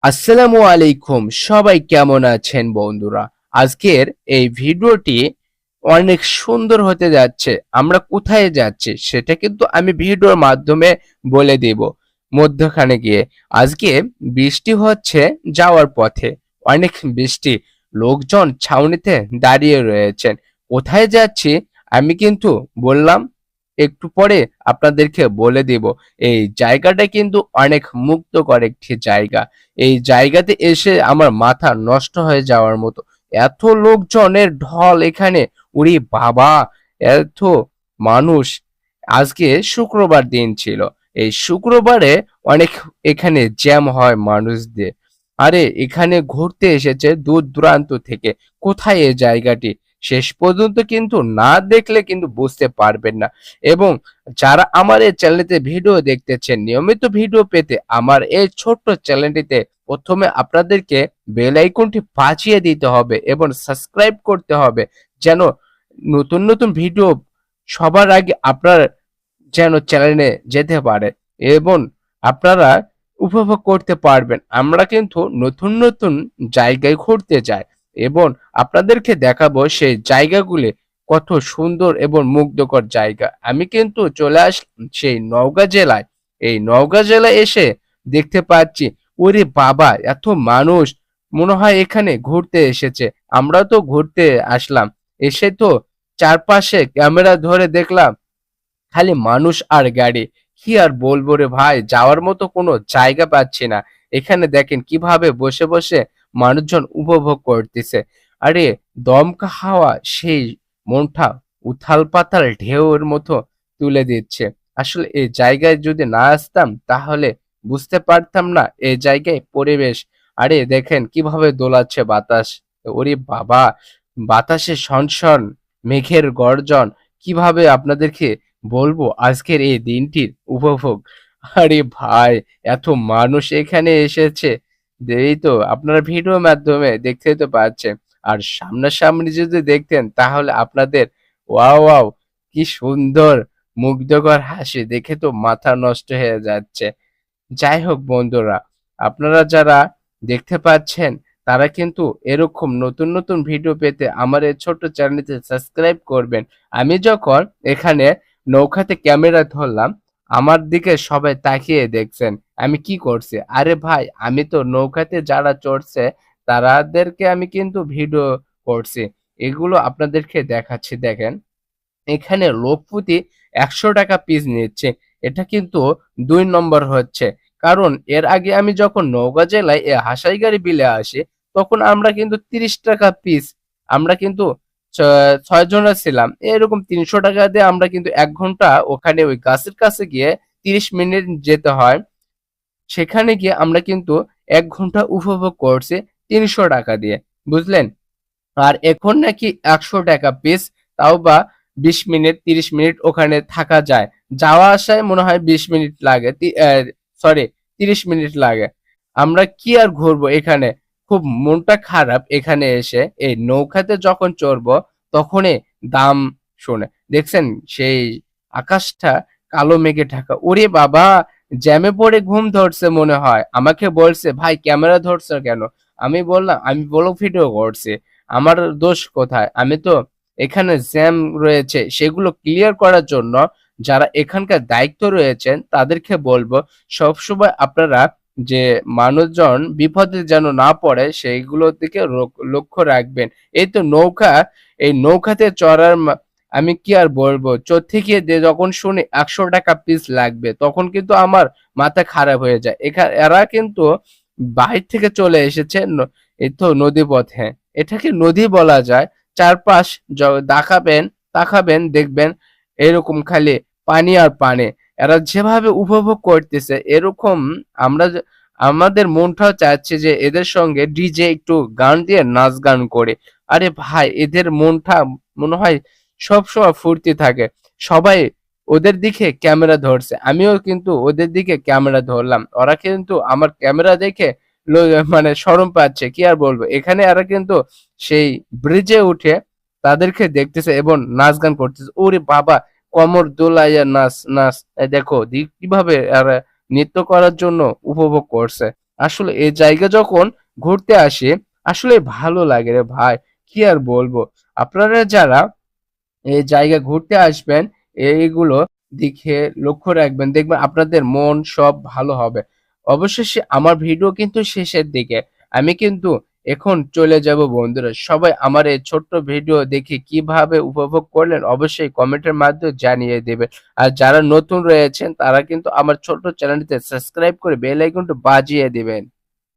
আসসালামু আলাইকুম, সবাই কেমন আছেন বন্ধুরা? আজকের এই ভিডিওটি অনেক সুন্দর হতে যাচ্ছে। আমরা কোথায় যাচ্ছি সেটা কিন্তু আমি ভিডিওর মাধ্যমে বলে দেব মধ্যখানে গিয়ে। আজকে বৃষ্টি হচ্ছে যাওয়ার পথে, অনেক বৃষ্টি। লোকজন ছাউনিতে দাঁড়িয়ে রয়েছেন। কোথায় যাচ্ছি আমি কিন্তু বললাম, একটু পরে আপনাদেরকে বলে দেব। এই জায়গাটা কিন্তু অনেক মুক্তকর একটি জায়গা। এই জায়গাতে এসে আমার মাথা নষ্ট হয়ে যাওয়ার মতো। এত লোকজনের ঢল এখানে, ওরে বাবা! এত মানুষ। আজকে শুক্রবার দিন ছিল। এই শুক্রবারে অনেক এখানে জ্যাম হয় মানুষদের। আরে এখানে ঘুরতে এসেছে দূর দূরান্ত থেকে। কোথায় এই জায়গাটি? শেষ পর্যন্ত কিন্তু না দেখলে কিন্তু বুঝতে পারবেন না। এবং যারা আমার এই চ্যানেলটিতে ভিডিও দেখতেছেন, নিয়মিত ভিডিও পেতে আমার এই ছোট্ট চ্যানেলটিতে প্রথমে আপনাদেরকে বেল আইকনটি বাজিয়ে দিতে হবে এবং সাবস্ক্রাইব করতে হবে, যেন নতুন নতুন ভিডিও সবার আগে আপনার যেন চ্যানেলে যেতে পারে এবং আপনারা উপভোগ করতে পারবেন। আমরা কিন্তু নতুন নতুন জায়গায় ঘুরতে যাই এবং আপনাদেরকে দেখাবো সেই জায়গাগুলি কত সুন্দর এবং মুগ্ধকর জায়গা। আমি কিন্তু চলে আসলাম সেই নওগাঁ জেলায়। এই নওগাঁ জেলায় এসে দেখতে পাচ্ছি, ওরে বাবা, এত মানুষ! মনে হয় এখানে ঘুরতে এসেছে। আমরা তো ঘুরতে আসলাম, এসে তো চারপাশে ক্যামেরা ধরে দেখলাম খালি মানুষ আর গাড়ি। কি আর বলবো রে ভাই, যাওয়ার মতো কোনো জায়গা পাচ্ছি না। এখানে দেখেন কিভাবে বসে বসে মানুষজন উপভোগ করতেছে। আরে দমকা হাওয়া সেই মনটা উথাল পাতাল ঢেউয়ের মতো তুলে দিচ্ছে। আসলে এই জায়গায় যদি না আসতাম তাহলে বুঝতে পারতাম না এই জায়গায় পরিবেশ। আরে দেখেন কিভাবে দোলাচ্ছে বাতাস। ওরে বাবা! বাতাসে শনশন, মেঘের গর্জন। কিভাবে আপনাদেরকে বলবো আজকের এই দিনটির উপভোগ। আরে ভাই, এত মানুষ এখানে এসেছে, এই তো আপনারা ভিডিওর মাধ্যমে দেখতেই তো পাচ্ছেন। আর সামনাসামনি যদি দেখতেন তাহলে আপনাদের ওয়াও ওয়াও, কি সুন্দর মুগ্ধকর হাসি দেখে তো মাথা নষ্ট হয়ে যাচ্ছে। যাই হোক বন্ধুরা, আপনারা যারা দেখতে পাচ্ছেন তারা কিন্তু এরকম নতুন নতুন ভিডিও পেতে আমার এই ছোট্ট চ্যানেলটি সাবস্ক্রাইব করবেন। আমি যখন এখানে নৌকাতে ক্যামেরা ধরলাম, আমার দিকে সবাই তাকিয়ে দেখছেন আমি কি করছি। আরে ভাই, আমি তো নৌকাতে যারা চড়ছে তারাদেরকে আমি কিন্তু ভিডিও করছি। এগুলো আপনাদেরকে দেখাচ্ছি, দেখেন। এখানে লোক প্রতি ১০০ টাকা পিস নিচ্ছে। এটা কিন্তু ২ নম্বর হচ্ছে। কারণ এর আগে আমি যখন নওগাঁ জেলায় এ হাসাইগাড়ি বিলে আসি, তখন আমরা কিন্তু ৩০ টাকা পিস, আমরা কিন্তু ৬ জনা ছিলাম। এরকম ৩০০ টাকা দিয়ে আমরা কিন্তু ১ ঘন্টা ওখানে ওই গাছের কাছে গিয়ে ৩০ মিনিট যেতে হয়। সেখানে গিয়ে আমরা কিন্তু ১ ঘন্টা উপভোগ করছি ৩০০ টাকা দিয়ে। বুঝলেন? আর এখন নাকি ১০০ টাকা পিস, তাও বা ২০ মিনিট ৩০ মিনিট ওখানে থাকা যায়। যাওয়া আসায় মনে হয় ২০ মিনিট লাগে, সরি ৩০ মিনিট লাগে। আমরা কি আর ঘুরবো এখানে? খুব মনটা খারাপ এখানে এসে। এই নৌকাতে যখন চড়বো তখনই দাম শুনে দেখছেন সেই আকাশটা কালো মেঘে ঢাকা। ওরে বাবা! জ্যামে পড়ে ঘুম ধরছে মনে হয়। আমাকে বলছে, ভাই ক্যামেরা ধরছো কেন? আমি বললাম, আমি ব্লগ ভিডিও করছি। আমার দোষ কোথায়? আমি তো এখানে জ্যাম রয়েছে সেগুলো ক্লিয়ার করার জন্য যারা এখানকার দায়িত্ব রয়েছেন তাদেরকে বলবো, সবসময় আপনারা যে মানুষজন বিপদে যেন না পড়ে সেইগুলোর দিকে লক্ষ্য রাখবেন। এই তো নৌকা, এই নৌকাতে চড়ার আমি কি আর বলবো, চড়তে গিয়ে যখন শুনি ১০০ টাকা পিস লাগবে তখন কিন্তু আমার মাথা খারাপ হয়ে যায়। এরা কিন্তু বাহির থেকে চলে এসেছে এই তো নদীপথে। এটাকে নদী বলা যায়। চারপাশ তাকাবেন তাকাবেন দেখবেন এরকম খালি পানি আর পানি। এরা যেভাবে উপভোগ করতেছে এরকম আমরা আমাদের মনটাও চাচ্ছে যে এদের সঙ্গে ডিজে একটু গান দিয়ে নাচ গান করে। আরে ভাই, এদের মনটা মনে হয় সবসময় ফুর্তি থাকে। সবাই ওদের দিকে ক্যামেরা ধরছে, আমিও কিন্তু ওদের দিকে ক্যামেরা ধরলাম। ওরা কিন্তু আমার ক্যামেরা দেখে মানে শরম পাচ্ছে, কি আর বলবো। এখানে এরা কিন্তু সেই ব্রিজে উঠে তাদেরকে দেখতেছে এবং নাচ গান করতেছে। ওরে বাবা! কোমর দোলাইয়া নাচ নাচ, দেখো কিভাবে এরা নৃত্য করার জন্য উপভোগ করছে। আসলে এই জায়গা যখন ঘুরতে আসি আসলে ভালো লাগে রে ভাই, কি আর বলবো। আপনারা যারা এই জায়গা ঘুরতে আসবেন এইগুলো দিকে লক্ষ্য রাখবেন, দেখবেন আপনাদের মন সব ভালো হবে। অবশেষে আমার ভিডিও কিন্তু শেষের দিকে, আমি কিন্তু এখন চলে যাব বন্ধুরা। সবাই আমার এই ছোট্ট ভিডিও দেখে কিভাবে উপভোগ করলেন অবশ্যই কমেন্টের মাধ্যমে জানিয়ে দেবেন। আর যারা নতুন রয়েছেন তারা কিন্তু আমার ছোট্ট চ্যানেলটিতে সাবস্ক্রাইব করে বেল আইকনটা বাজিয়ে দিবেন।